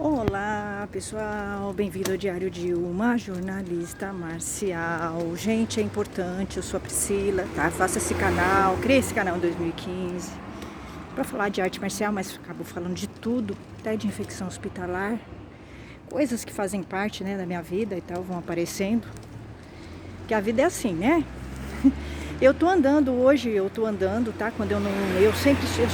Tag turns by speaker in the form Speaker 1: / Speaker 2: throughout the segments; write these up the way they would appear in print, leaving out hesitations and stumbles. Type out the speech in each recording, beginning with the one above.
Speaker 1: Olá pessoal, bem-vindo ao Diário de uma jornalista marcial. Gente, é importante, eu sou a Priscila, tá? Faça esse canal, criei esse canal em 2015 para falar de arte marcial, mas acabo falando de tudo, até de infecção hospitalar, coisas que fazem parte, né, da minha vida e tal, vão aparecendo. Que a vida é assim, né? Eu tô andando hoje, tá? Quando eu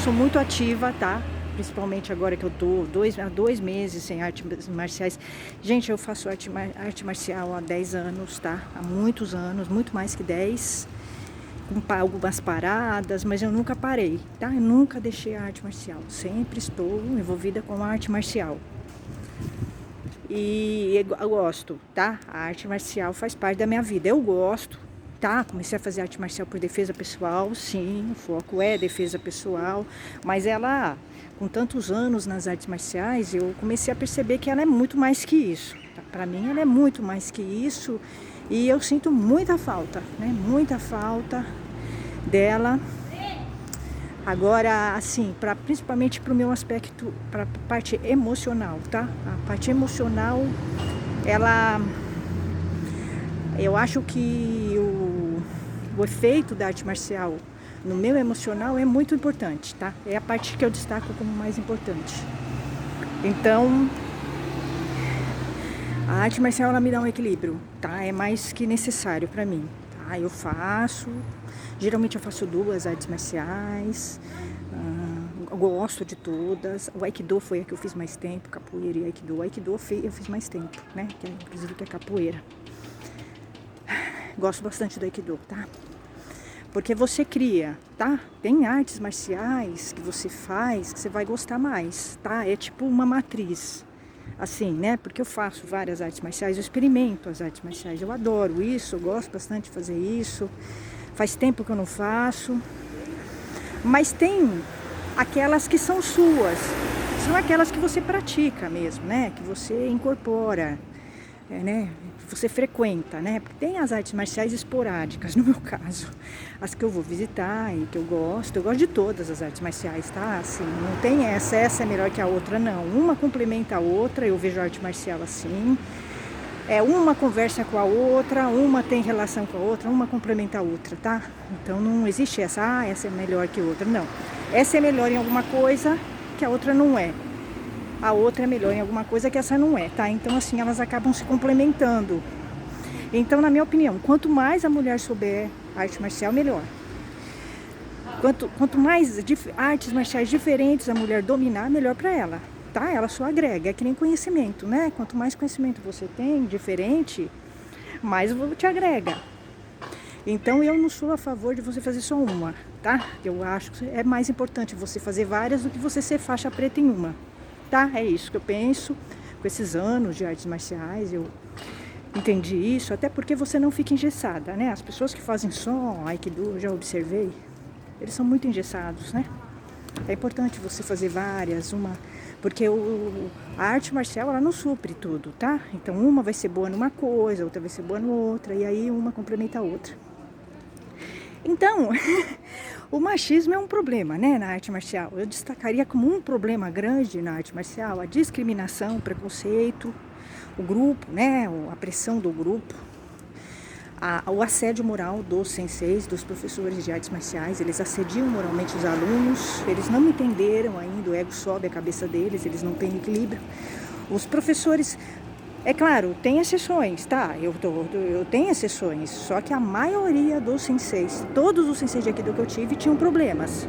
Speaker 1: sou muito ativa, tá? Principalmente agora que eu tô há 2 meses sem artes marciais. Gente, eu faço arte marcial há 10 anos, tá? Há muitos anos, muito mais que 10. Com algumas paradas, mas eu nunca parei, tá? Eu nunca deixei a arte marcial. Sempre estou envolvida com a arte marcial. E eu gosto, tá? A arte marcial faz parte da minha vida. Eu gosto, tá? Comecei a fazer arte marcial por defesa pessoal, sim. O foco é defesa pessoal. Mas ela, com tantos anos nas artes marciais, eu comecei a perceber que ela é muito mais que isso. Tá? Pra mim, ela é muito mais que isso. E eu sinto muita falta, né? Muita falta dela. Agora, assim, principalmente para o meu aspecto, para a parte emocional, tá? A parte emocional, eu acho que o efeito da arte marcial no meu emocional é muito importante, tá? É a parte que eu destaco como mais importante. Então, a arte marcial, ela me dá um equilíbrio, tá? É mais que necessário para mim, tá? Geralmente eu faço 2 artes marciais, eu gosto de todas. O Aikido foi a que eu fiz mais tempo, capoeira e Aikido. O Aikido eu fiz mais tempo, né? Inclusive que é capoeira. Gosto bastante do Aikido, tá? Porque você cria, tá? Tem artes marciais que você faz que você vai gostar mais, tá? É tipo uma matriz, assim, né? Porque eu faço várias artes marciais, eu experimento as artes marciais, eu adoro isso, eu gosto bastante de fazer isso. Faz tempo que eu não faço. Mas tem aquelas que são suas, são aquelas que você pratica mesmo, né? Que você incorpora, né? Que você frequenta, né? Porque tem as artes marciais esporádicas, no meu caso, as que eu vou visitar e que eu gosto de todas as artes marciais, tá? Assim, não tem essa é melhor que a outra, não. Uma complementa a outra, eu vejo a arte marcial assim. Uma conversa com a outra, uma tem relação com a outra, uma complementa a outra, tá? Então não existe essa é melhor que a outra, não. Essa é melhor em alguma coisa que a outra não é. A outra é melhor em alguma coisa que essa não é, tá? Então assim, elas acabam se complementando. Então, na minha opinião, quanto mais a mulher souber arte marcial, melhor. Quanto mais artes marciais diferentes a mulher dominar, melhor pra ela. Tá? Ela só agrega, é que nem conhecimento, né? Quanto mais conhecimento você tem, diferente, mais te agrega. Então eu não sou a favor de você fazer só uma, tá? Eu acho que é mais importante você fazer várias do que você ser faixa preta em uma, tá? É isso que eu penso. Com esses anos de artes marciais, eu entendi isso, até porque você não fica engessada, né? As pessoas que fazem só Aikido, eu já observei, eles são muito engessados, né? É importante você fazer várias, porque a arte marcial, ela não supre tudo, tá? Então uma vai ser boa numa coisa, outra vai ser boa no outra, e aí uma complementa a outra. Então, o machismo é um problema, né, na arte marcial. Eu destacaria como um problema grande na arte marcial a discriminação, o preconceito, o grupo, né, a pressão do grupo. O assédio moral dos senseis, dos professores de artes marciais, eles assediam moralmente os alunos, eles não entenderam ainda, o ego sobe a cabeça deles, eles não têm equilíbrio. Os professores, é claro, tem exceções, tá? Eu tenho exceções, só que a maioria dos senseis, todos os senseis de Aikido que eu tive, tinham problemas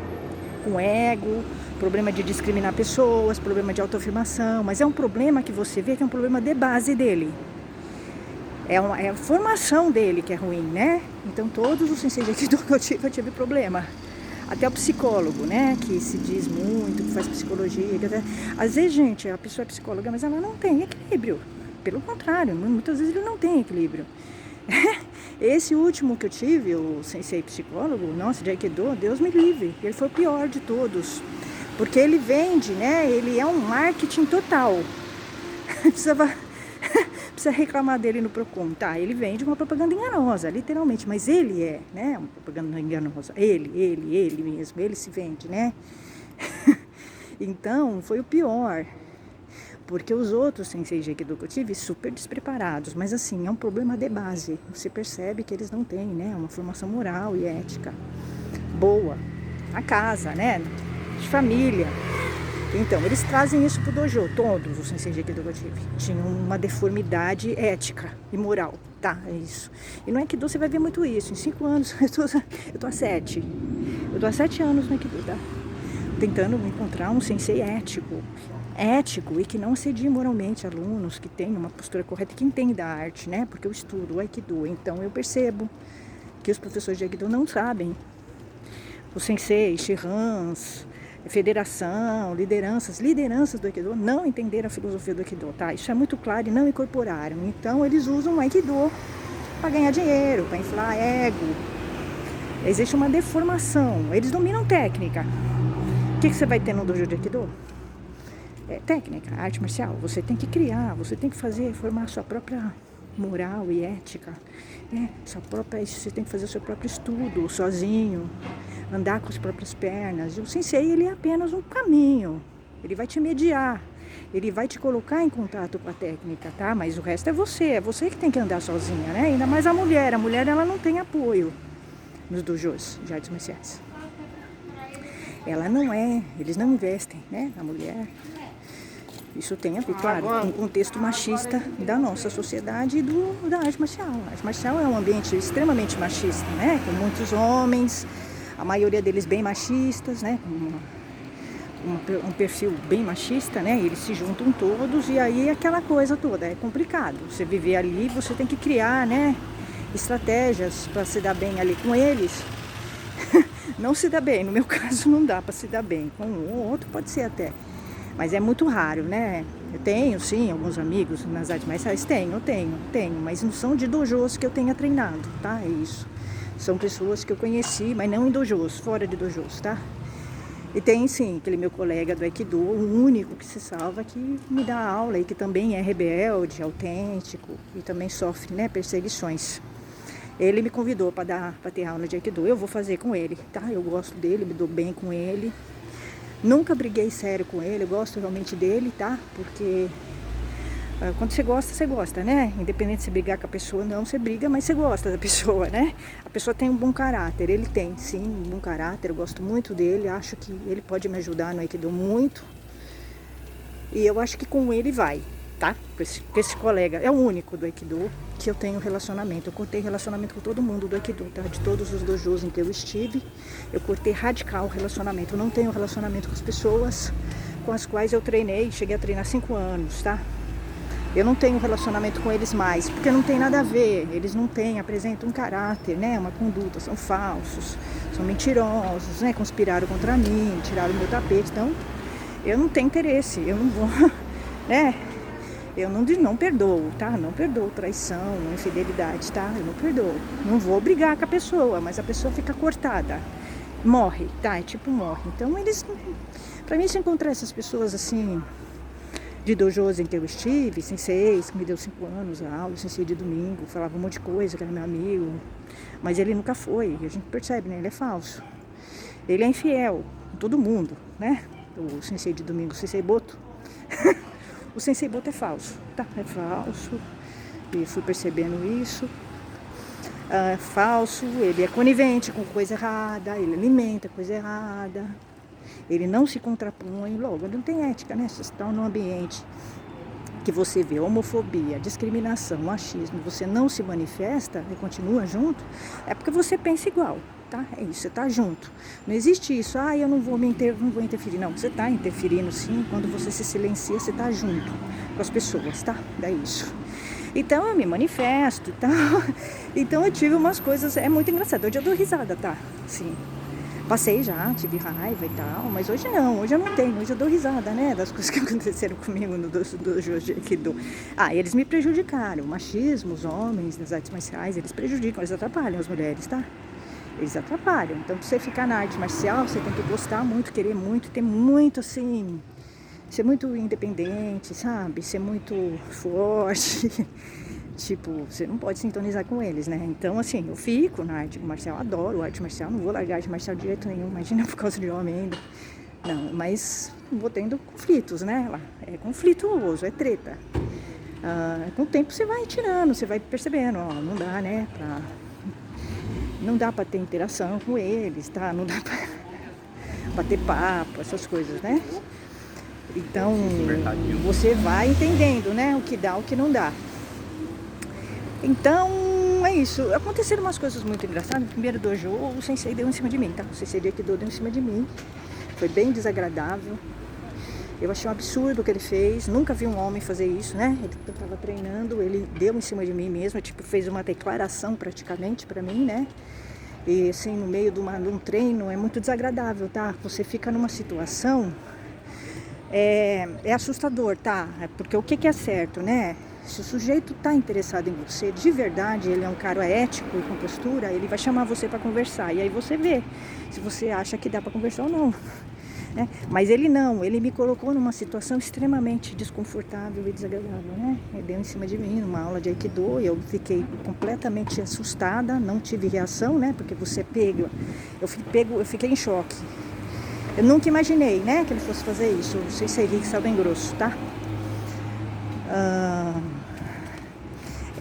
Speaker 1: com ego, problema de discriminar pessoas, problema de autoafirmação, mas é um problema que você vê que é um problema de base dele. É a formação dele que é ruim, né? Então todos os senseis de Aikido que eu tive problema. Até o psicólogo, né? Que se diz muito, que faz psicologia. Às vezes, gente, a pessoa é psicóloga, mas ela não tem equilíbrio. Pelo contrário, muitas vezes ele não tem equilíbrio. Esse último que eu tive, o sensei psicólogo, nossa, de Aikido, Deus me livre. Ele foi o pior de todos. Porque ele vende, né? Ele é um marketing total. Precisa reclamar dele no Procon, tá? Ele vende uma propaganda enganosa, literalmente, mas ele é, né, uma propaganda enganosa. Ele mesmo, ele se vende, né? Então, foi o pior. Porque os outros senseis de Aikido que eu tive, super despreparados. Mas assim, é um problema de base. Você percebe que eles não têm, né? Uma formação moral e ética boa. Na casa, né? De família. Então, eles trazem isso pro dojo. Todos os senseis de Aikido que eu tive tinham uma deformidade ética e moral. Tá, é isso. E no Aikido você vai ver muito isso. Em 5 anos, eu tô há 7. Eu tô há 7 anos no Aikido, tá? Tentando encontrar um sensei ético e que não assedie moralmente alunos, que tenha uma postura correta, que entenda a arte, né? Porque eu estudo o Aikido, então eu percebo que os professores de Aikido não sabem. Os senseis, Shihans, federação, lideranças do Aikido não entenderam a filosofia do Aikido, tá? Isso é muito claro e não incorporaram. Então eles usam o Aikido para ganhar dinheiro, para inflar ego. Existe uma deformação. Eles dominam técnica. O que você vai ter no dojo de Aikido? É técnica, arte marcial. Você tem que criar, você tem que fazer, formar a sua própria moral e ética. Você tem que fazer o seu próprio estudo sozinho, andar com as próprias pernas. E o sensei, ele é apenas um caminho. Ele vai te mediar, ele vai te colocar em contato com a técnica, tá? Mas o resto é você que tem que andar sozinha, né? Ainda mais a mulher ela não tem apoio nos dojos de artes marciais. Ela não é, eles não investem, né, na mulher. Isso tem a ver, claro, com o contexto machista da nossa sociedade e da arte marcial. A arte marcial é um ambiente extremamente machista, né, com muitos homens, a maioria deles bem machistas, né, com um perfil bem machista, né, eles se juntam todos e aí aquela coisa toda, é complicado. Você viver ali, você tem que criar, né, estratégias para se dar bem ali com eles. Não se dá bem, no meu caso não dá para se dar bem, com um ou outro pode ser até, mas é muito raro, né? Eu tenho sim alguns amigos nas artes marciais, tenho, mas não são de dojos que eu tenha treinado, tá? É isso, são pessoas que eu conheci, mas não em dojos, fora de dojos, tá? E tem sim, aquele meu colega do Aikido, o único que se salva, que me dá aula e que também é rebelde, autêntico e também sofre, né, perseguições. Ele me convidou para ter aula de Aikido, eu vou fazer com ele, tá? Eu gosto dele, me dou bem com ele. Nunca briguei sério com ele, eu gosto realmente dele, tá? Porque quando você gosta, né? Independente de você brigar com a pessoa, não, você briga, mas você gosta da pessoa, né? A pessoa tem um bom caráter, ele tem, sim, um bom caráter, eu gosto muito dele, acho que ele pode me ajudar no Aikido muito. E eu acho que com ele vai, tá? Esse colega é o único do Aikido que eu tenho relacionamento. Eu cortei relacionamento com todo mundo do Aikido, tá? De todos os dojos em que eu estive, eu cortei radical o relacionamento. Eu não tenho relacionamento com as pessoas com as quais eu treinei, cheguei a treinar 5 anos, tá? Eu não tenho relacionamento com eles mais, porque não tem nada a ver. Eles não apresentam um caráter, né? Uma conduta, são falsos, são mentirosos, né? Conspiraram contra mim, tiraram o meu tapete. Então, eu não tenho interesse, eu não vou, né? Eu não perdoo, tá? Não perdoo traição, infidelidade, tá? Eu não perdoo. Não vou brigar com a pessoa, mas a pessoa fica cortada. Morre, tá? É tipo morre. Então eles... Pra mim, se encontrar essas pessoas assim, de dojos em que eu estive, senseis, que me deu 5 anos a aula, sensei de domingo, falava um monte de coisa, que era meu amigo. Mas ele nunca foi, a gente percebe, né? Ele é falso. Ele é infiel, todo mundo, né? O sensei de domingo, o sensei Boto. O sensei Boto é falso, tá? É falso. E fui percebendo isso. Falso, ele é conivente com coisa errada, ele alimenta coisa errada. Ele não se contrapõe, logo, não tem ética, né? Você está num ambiente que você vê homofobia, discriminação, machismo, você não se manifesta e continua junto, é porque você pensa igual, tá? É isso, você tá junto. Não existe isso, eu não vou interferir. Não, você tá interferindo sim, quando você se silencia, você tá junto com as pessoas, tá? É isso. Então eu me manifesto e tal. Então eu tive umas coisas, é muito engraçado. Hoje eu dou risada, tá? Sim. Passei já, tive raiva e tal, mas hoje não, hoje eu não tenho, hoje eu dou risada, né, das coisas que aconteceram comigo no dojo de Aikido. Eles me prejudicaram, o machismo, os homens das artes marciais, eles prejudicam, eles atrapalham as mulheres, tá? Eles atrapalham, então pra você ficar na arte marcial, você tem que gostar muito, querer muito, ter muito assim, ser muito independente, sabe, ser muito forte. Tipo, você não pode sintonizar com eles, né? Então, assim, eu fico na arte marcial, adoro arte marcial, não vou largar arte marcial de jeito nenhum, imagina por causa de homem ainda. Não, mas vou tendo conflitos, né? É conflituoso, é treta. Com o tempo você vai tirando, você vai percebendo, ó, não dá, né? Não dá pra ter interação com eles, tá? Não dá pra bater papo, essas coisas, né? Então, você vai entendendo, né? O que dá, o que não dá. Então, é isso. Aconteceram umas coisas muito engraçadas. No primeiro dojo, o sensei deu em cima de mim, tá? O sensei de Aikido deu em cima de mim. Foi bem desagradável. Eu achei um absurdo o que ele fez. Nunca vi um homem fazer isso, né? Ele estava treinando, ele deu em cima de mim mesmo. Tipo, fez uma declaração praticamente pra mim, né? E assim, no meio de um treino, é muito desagradável, tá? Você fica numa situação... É assustador, tá? Porque o que é certo, né? Se o sujeito tá interessado em você, de verdade, ele é um cara ético e com postura, ele vai chamar você para conversar. E aí você vê se você acha que dá para conversar ou não, né? Mas ele não, ele me colocou numa situação extremamente desconfortável e desagradável, né? Ele deu em cima de mim numa aula de Aikido e eu fiquei completamente assustada, não tive reação, né? Porque você eu fiquei em choque. Eu nunca imaginei, né, que ele fosse fazer isso. Não sei se é Henrique Sal bem grosso, tá?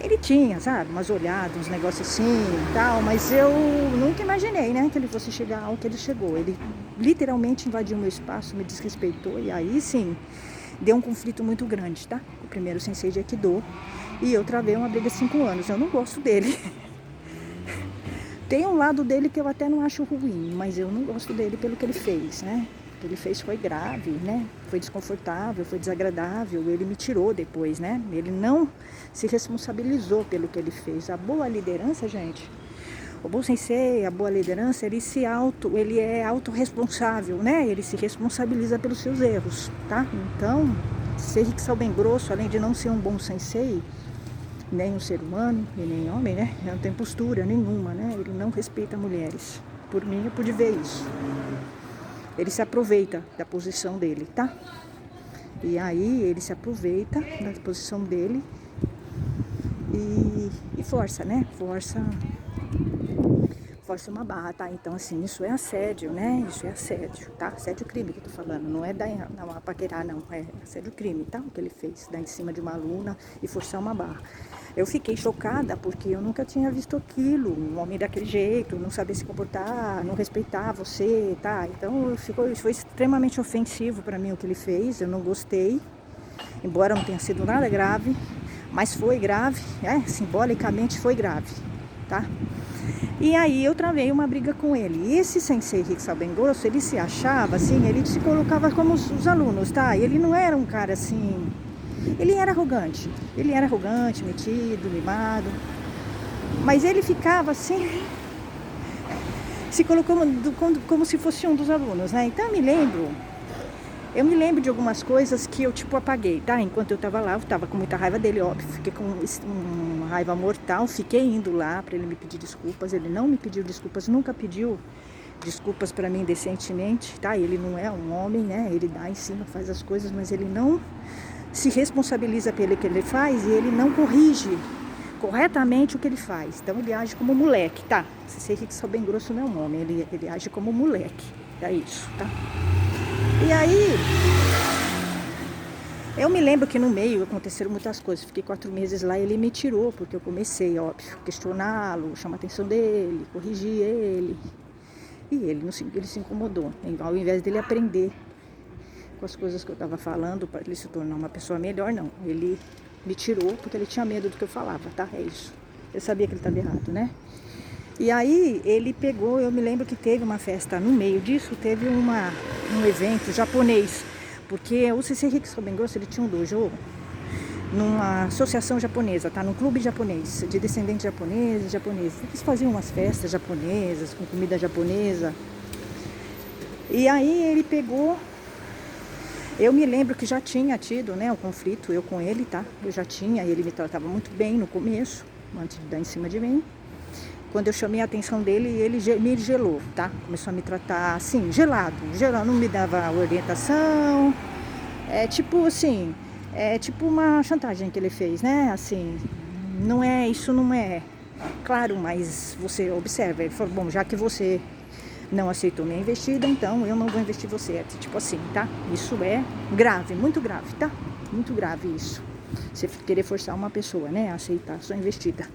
Speaker 1: Ele tinha, sabe, umas olhadas, uns negócios assim e tal, mas eu nunca imaginei, né, que ele fosse chegar ao que ele chegou. Ele literalmente invadiu meu espaço, me desrespeitou e aí sim, deu um conflito muito grande, tá? O primeiro sensei de Aikido e eu travei uma briga de 5 anos. Eu não gosto dele. Tem um lado dele que eu até não acho ruim, mas eu não gosto dele pelo que ele fez, né? O que ele fez foi grave, né? Foi desconfortável, foi desagradável. Ele me tirou depois, né? Ele não se responsabilizou pelo que ele fez. A boa liderança, gente, o bom sensei, a boa liderança, ele é autorresponsável, né? Ele se responsabiliza pelos seus erros, tá? Então, ser Ricksal bem grosso, além de não ser um bom sensei, nem um ser humano e nem homem, né? Ele não tem postura nenhuma, né? Ele não respeita mulheres. Por mim, eu pude ver isso. Ele se aproveita da posição dele, tá? E aí, ele se aproveita da posição dele e força, né? Força uma barra, tá? Então, assim, isso é assédio, né? Isso é assédio, tá? Assédio crime que eu tô falando, não é dar uma paquerar, não. É assédio crime, tá? O que ele fez, dar em cima de uma aluna e forçar uma barra. Eu fiquei chocada porque eu nunca tinha visto aquilo, um homem daquele jeito, não saber se comportar, não respeitar você, tá? Então, foi extremamente ofensivo pra mim o que ele fez, eu não gostei, embora não tenha sido nada grave, mas foi grave, né? Simbolicamente foi grave, tá? E aí eu travei uma briga com ele. E esse sensei Ricksal bem grosso, ele se achava assim, ele se colocava como os alunos, tá? Ele não era um cara assim... Ele era arrogante, metido, mimado. Mas ele ficava assim, se colocou como se fosse um dos alunos, né? Então eu me lembro de algumas coisas que eu tipo apaguei, tá? Enquanto eu tava lá, eu tava com muita raiva dele, óbvio. Fiquei com uma raiva mortal, fiquei indo lá pra ele me pedir desculpas. Ele não me pediu desculpas, nunca pediu desculpas pra mim decentemente, tá? Ele não é um homem, né? Ele dá em cima, faz as coisas, mas ele não se responsabiliza pelo que ele faz e ele não corrige corretamente o que ele faz. Então ele age como moleque, tá? Se ser Ricksal bem grosso não é um homem, ele age como moleque. É isso, tá? E aí, eu me lembro que no meio aconteceram muitas coisas. Fiquei 4 meses lá e ele me tirou, porque eu comecei, óbvio, questioná-lo, chamar a atenção dele, corrigir ele. E ele se incomodou. Ao invés dele aprender com as coisas que eu estava falando, para ele se tornar uma pessoa melhor, não. Ele me tirou porque ele tinha medo do que eu falava, tá? É isso. Eu sabia que ele estava errado, né? E aí ele pegou, eu me lembro que teve uma festa no meio disso, teve um evento japonês, porque o sensei Ricksal bem grosso, ele tinha um dojo numa associação japonesa, tá? Num clube japonês, de descendentes japoneses. Eles faziam umas festas japonesas, com comida japonesa. E aí ele pegou, eu me lembro que já tinha tido, né, um conflito, eu com ele, tá? Ele me tratava muito bem no começo, antes de dar em cima de mim. Quando eu chamei a atenção dele, ele me gelou, tá? Começou a me tratar assim, gelado, não me dava orientação. É tipo uma chantagem que ele fez, né? Assim, isso não é claro, mas você observa. Ele falou, bom, já que você não aceitou minha investida, então eu não vou investir em você. É tipo assim, tá? Isso é grave, muito grave, tá? Muito grave isso. Você querer forçar uma pessoa, né, a aceitar a sua investida.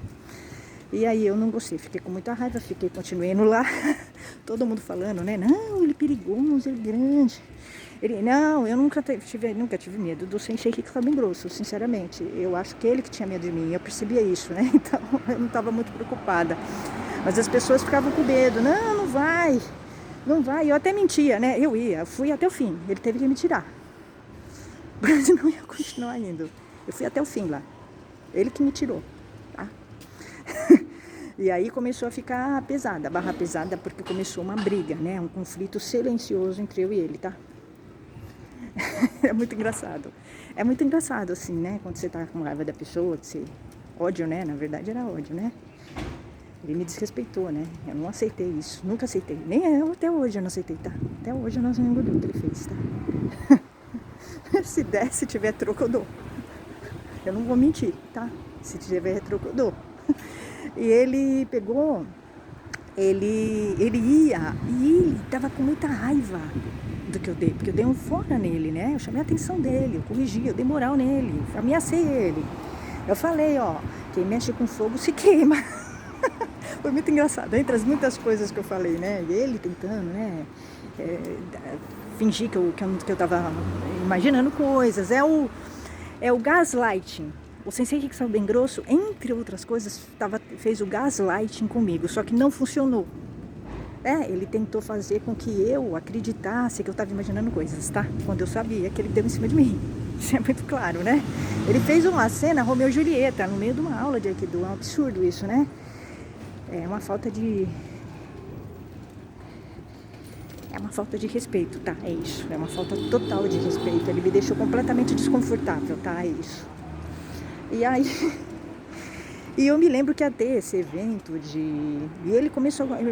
Speaker 1: E aí eu não gostei, fiquei com muita raiva, continuei indo lá. Todo mundo falando, né? Não, ele é perigoso, ele é grande. Não, eu nunca tive medo do Sensei Rico Cabem Grosso, sinceramente. Eu acho que ele que tinha medo de mim, eu percebia isso, né? Então eu não estava muito preocupada. Mas as pessoas ficavam com medo, não vai, não vai. Eu até mentia, né? Eu fui até o fim, ele teve que me tirar. Mas não ia continuar indo. Eu fui até o fim lá, ele que me tirou, tá? E aí começou a ficar pesada, a barra pesada, porque começou uma briga, né? Um conflito silencioso entre eu e ele, tá? É muito engraçado. É muito engraçado, assim, né? Quando você tá com raiva da pessoa, que você... Ódio, né? Na verdade era ódio, né? Ele me desrespeitou, né? Eu não aceitei isso. Nunca aceitei. Nem eu, até hoje eu não aceitei, tá? Até hoje eu não engoli o que ele fez, tá? Se tiver troco, eu dou. Eu não vou mentir, tá? Se tiver troco, eu dou. E ele pegou... Ele ia... E ele tava com muita raiva do que eu dei, porque eu dei um fora nele, né? Eu chamei a atenção dele, eu corrigi, eu dei moral nele, ameacei ele. Eu falei, ó, quem mexe com fogo se queima. Foi muito engraçado, entre as muitas coisas que eu falei, né? E ele tentando, né? Fingir que eu tava imaginando coisas. É o gaslighting. O Sensei Rico Cabem Grosso, entre outras coisas, fez o gaslighting comigo, só que não funcionou. Ele tentou fazer com que eu acreditasse que eu estava imaginando coisas, tá? Quando eu sabia que ele deu em cima de mim. Isso é muito claro, né? Ele fez uma cena Romeu e Julieta no meio de uma aula de Aikido. É um absurdo isso, né? É uma falta de... É uma falta de respeito, tá? É isso. É uma falta total de respeito. Ele me deixou completamente desconfortável, tá? É isso. E aí... E eu me lembro que ia ter esse evento de... E ele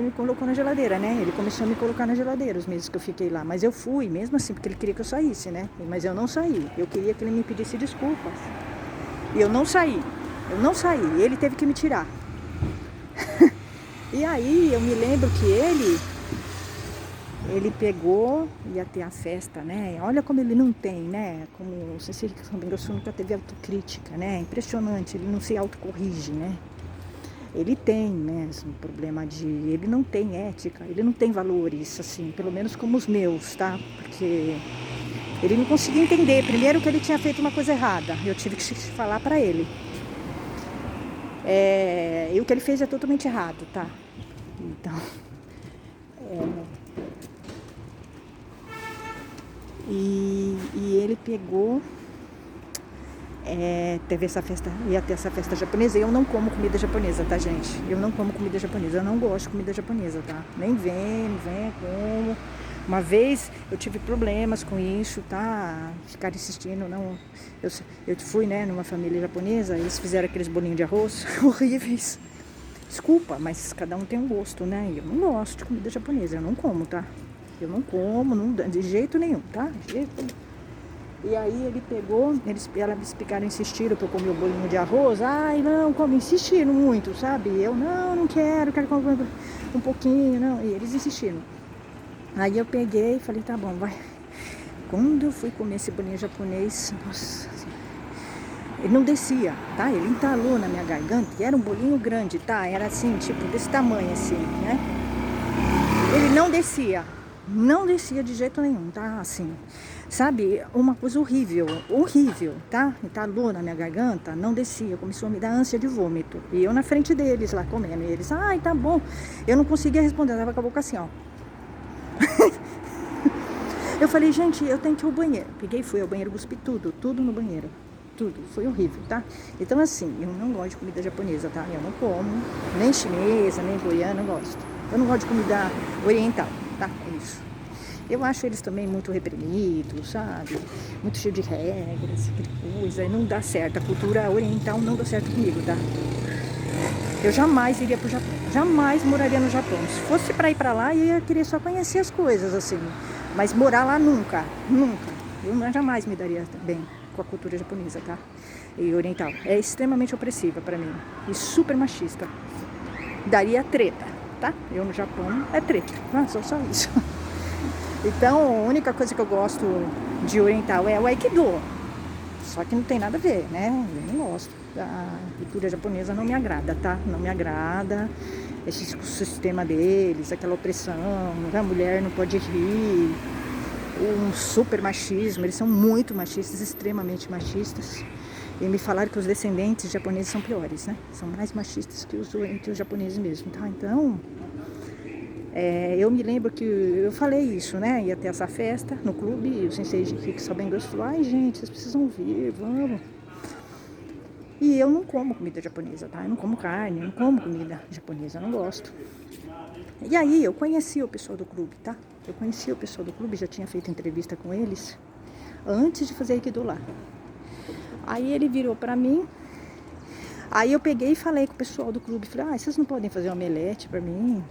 Speaker 1: me colocou na geladeira, né? Ele começou a me colocar na geladeira os meses que eu fiquei lá. Mas eu fui, mesmo assim, porque ele queria que eu saísse, né? Mas eu não saí. Eu queria que ele me pedisse desculpas. E eu não saí. Eu não saí. Ele teve que me tirar. E aí eu me lembro que ele pegou, ia ter a festa, né? Olha como ele não tem, né? Como o Sensei Rico Cabem Grosso nunca teve autocrítica, né? Impressionante, ele não se autocorrige, né? Ele tem mesmo problema de... Ele não tem ética, ele não tem valores, assim, pelo menos como os meus, tá? Porque ele não conseguia entender, primeiro, que ele tinha feito uma coisa errada. Eu tive que falar pra ele. E o que ele fez é totalmente errado, tá? Então... E ele pegou, teve essa festa, ia ter essa festa japonesa. E eu não como comida japonesa, tá, gente? Eu não como comida japonesa, eu não gosto de comida japonesa, tá? Nem vem, como. Uma vez eu tive problemas com isso, tá? Ficar insistindo, não. Eu fui, né, numa família japonesa, eles fizeram aqueles bolinhos de arroz horríveis. Desculpa, mas cada um tem um gosto, né? E eu não gosto de comida japonesa, eu não como, tá? Eu não como, de jeito nenhum, tá? De jeito nenhum. E aí ele pegou, elas ficaram insistindo pra eu comer o bolinho de arroz. Ai, não, como, insistiram muito, sabe? Eu, não quero comer um pouquinho, não. E eles insistiram. Aí eu peguei e falei, tá bom, vai. Quando eu fui comer esse bolinho japonês, nossa, ele não descia, tá? Ele entalou na minha garganta, e era um bolinho grande, tá? Era assim, tipo, desse tamanho, assim, né? Ele não descia. Não descia de jeito nenhum, tá? Assim, sabe? Uma coisa horrível, tá? Entalou na minha garganta, não descia, começou a me dar ânsia de vômito. E eu na frente deles lá comendo, e eles, ai, tá bom. Eu não conseguia responder, eu tava com a boca assim, ó. Eu falei, gente, eu tenho que ir ao banheiro. Peguei e fui ao banheiro, cuspi tudo no banheiro. Tudo, foi horrível, tá? Então assim, eu não gosto de comida japonesa, tá? Eu não como, nem chinesa, nem coreana, não gosto. Eu não gosto de comida oriental, tá? É isso. Eu acho eles também muito reprimidos, sabe? Muito cheio de regras, aquela coisa. Não dá certo. A cultura oriental não dá certo comigo, tá? Eu jamais iria pro Japão. Jamais moraria no Japão. Se fosse pra ir pra lá, eu ia querer só conhecer as coisas, assim. Mas morar lá nunca. Nunca. Eu jamais me daria bem com a cultura japonesa, tá? E oriental. É extremamente opressiva pra mim. E super machista. Daria treta. tá? Eu no Japão é treta, não, só isso. Então, a única coisa que eu gosto de oriental é o Aikido. Só que não tem nada a ver, né? Eu não gosto. A cultura japonesa não me agrada, tá? Não me agrada. Esse sistema deles, aquela opressão, a mulher não pode rir, um super machismo, eles são muito machistas, extremamente machistas. E me falaram que os descendentes japoneses são piores, né? São mais machistas que os japoneses mesmo, tá? Então, eu me lembro que eu falei isso, né? Ia ter essa festa no clube, e o sensei Henrique Salbengoso falou, ai gente, vocês precisam vir, vamos. E eu não como comida japonesa, tá? Eu não como carne, eu não como comida japonesa, eu não gosto. E aí eu conheci o pessoal do clube, tá? Eu conheci o pessoal do clube, já tinha feito entrevista com eles antes de fazer Aikido lá. Aí ele virou pra mim, aí eu peguei e falei com o pessoal do clube, falei, vocês não podem fazer um omelete pra mim?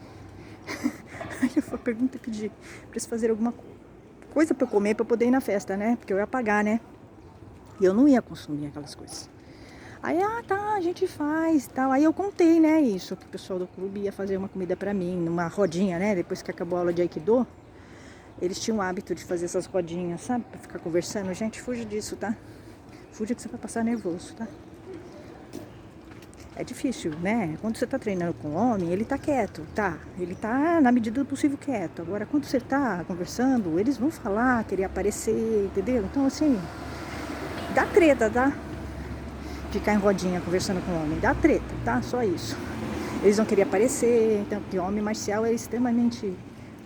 Speaker 1: Aí eu perguntei, pedi pra eles fazerem alguma coisa pra eu comer, pra eu poder ir na festa, né? Porque eu ia pagar, né? E eu não ia consumir aquelas coisas. Aí, tá, a gente faz e tal. Aí eu contei, né, isso, que o pessoal do clube ia fazer uma comida pra mim, numa rodinha, né? Depois que acabou a aula de Aikido, eles tinham o hábito de fazer essas rodinhas, sabe? Pra ficar conversando. Gente, fuja disso, tá? Fuja que você vai passar nervoso, tá? É difícil, né? Quando você tá treinando com homem, ele tá quieto, tá? Ele tá, na medida do possível, quieto. Agora, quando você tá conversando, eles vão falar, querer aparecer, entendeu? Então, assim, dá treta, tá? Ficar em rodinha conversando com homem, dá treta, tá? Só isso. Eles vão querer aparecer, então, porque o homem marcial é extremamente...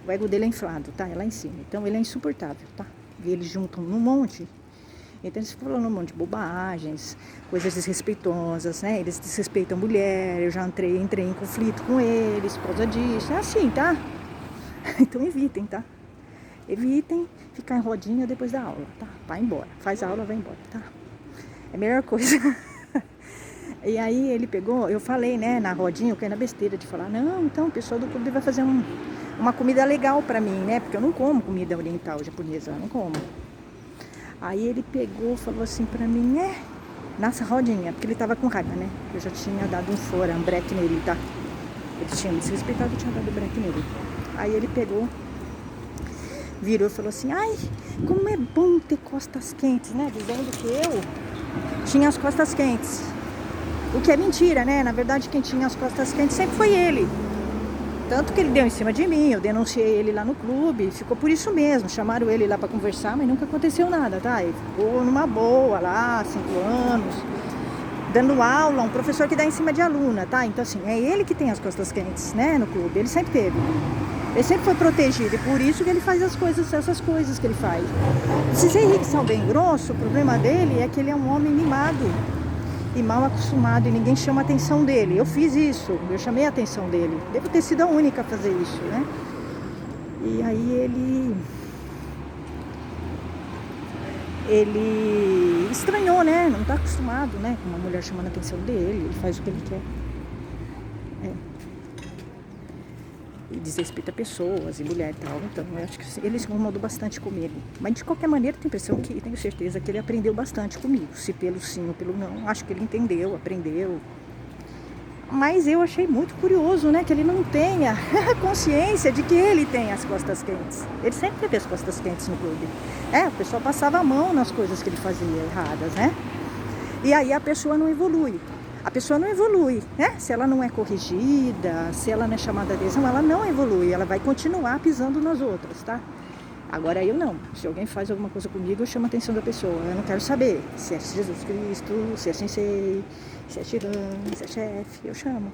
Speaker 1: O ego dele é inflado, tá? É lá em cima. Então, ele é insuportável, tá? E eles juntam num monte... Então eles ficam falando um monte de bobagens, coisas desrespeitosas, né? Eles desrespeitam a mulher, eu já entrei em conflito com eles por causa disso. É assim, tá? Então evitem, tá? Evitem ficar em rodinha depois da aula, tá? Vai embora. Faz a aula, vai embora, tá? É a melhor coisa. E aí ele pegou, eu falei, né, na rodinha, eu caí na besteira de falar, não, então o pessoal do clube vai fazer uma comida legal pra mim, né? Porque eu não como comida oriental japonesa, eu não como. Aí ele pegou, falou assim pra mim, nessa rodinha, porque ele tava com raiva, né? Eu já tinha dado um break nele, tá? Ele tinha me desrespeitado, eu tinha dado break nele. Aí ele pegou, virou e falou assim, ai, como é bom ter costas quentes, né? Dizendo que eu tinha as costas quentes. O que é mentira, né? Na verdade, quem tinha as costas quentes sempre foi ele. Tanto que ele deu em cima de mim, eu denunciei ele lá no clube, ficou por isso mesmo, chamaram ele lá pra conversar, mas nunca aconteceu nada, tá? Ele ficou numa boa lá, 5 anos, dando aula, um professor que dá em cima de aluna, tá? Então assim, é ele que tem as costas quentes, né, no clube, ele sempre teve. Ele sempre foi protegido e por isso que ele faz essas coisas que ele faz. Esse Henrique Sal bem grosso, o problema dele é que ele é um homem mimado e mal acostumado e ninguém chama a atenção dele. Eu fiz isso, eu chamei a atenção dele. Devo ter sido a única a fazer isso, né? E aí ele estranhou, né? Não tá acostumado, né? Com uma mulher chamando a atenção dele, ele faz o que ele quer. E desrespeita pessoas e mulher e tal. Então, eu acho que ele se incomodou bastante comigo. Mas de qualquer maneira, tenho a impressão que, tenho certeza que ele aprendeu bastante comigo. Se pelo sim ou pelo não, acho que ele entendeu, aprendeu. Mas eu achei muito curioso, né? Que ele não tenha consciência de que ele tem as costas quentes. Ele sempre teve as costas quentes no clube. O pessoal passava a mão nas coisas que ele fazia erradas, né? E aí a pessoa não evolui. A pessoa não evolui, né? Se ela não é corrigida, se ela não é chamada a atenção, ela não evolui. Ela vai continuar pisando nas outras, tá? Agora eu não. Se alguém faz alguma coisa comigo, eu chamo a atenção da pessoa. Eu não quero saber se é Jesus Cristo, se é sensei, se é tirano, se é chefe. Eu chamo.